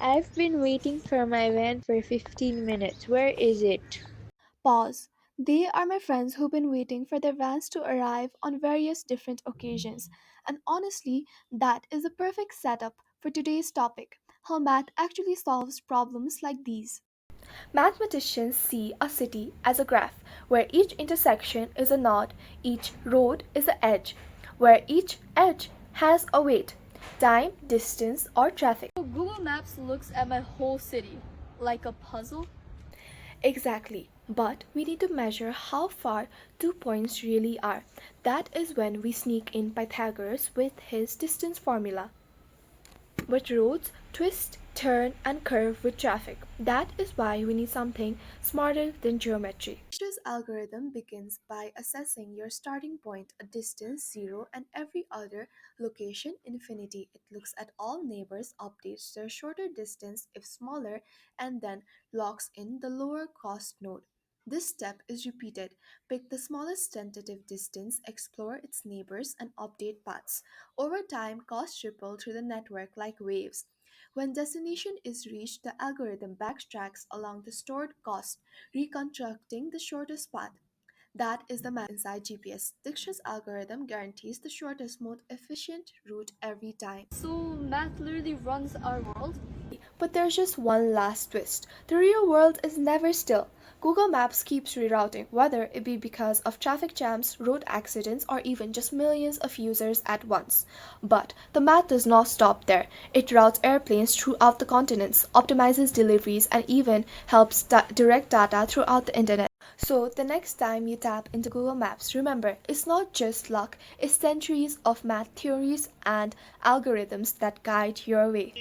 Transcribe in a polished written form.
I've been waiting for my van for 15 minutes. Where is it? Pause. They are my friends who've been waiting for their vans to arrive on various different occasions. And honestly, that is a perfect setup for today's topic, how math actually solves problems like these. Mathematicians see a city as a graph where each intersection is a node, each road is an edge, where each edge has a weight, time, distance, or traffic. So Google Maps looks at my whole city like a puzzle. Exactly. But we need to measure how far 2 points really are. That is when we sneak in Pythagoras with his distance formula. But roads twist, turn, and curve with traffic. That is why we need something smarter than geometry. Dijkstra's algorithm begins by assessing your starting point, a distance 0, and every other location infinity. It looks at all neighbors, updates their shorter distance if smaller, and then locks in the lower cost node. This step is repeated. Pick the smallest tentative distance, explore its neighbors, and update paths. Over time, costs ripple through the network like waves. When destination is reached, the algorithm backtracks along the stored cost, reconstructing the shortest path. That is the math inside GPS. Dijkstra's algorithm guarantees the shortest, most efficient route every time. So math literally runs our world. But there's just one last twist. The real world is never still. Google Maps keeps rerouting, whether it be because of traffic jams, road accidents, or even just millions of users at once. But the math does not stop there. It routes airplanes throughout the continents, optimizes deliveries, and even helps direct data throughout the internet. So, the next time you tap into Google Maps, remember it's not just luck, it's centuries of math theories and algorithms that guide your way.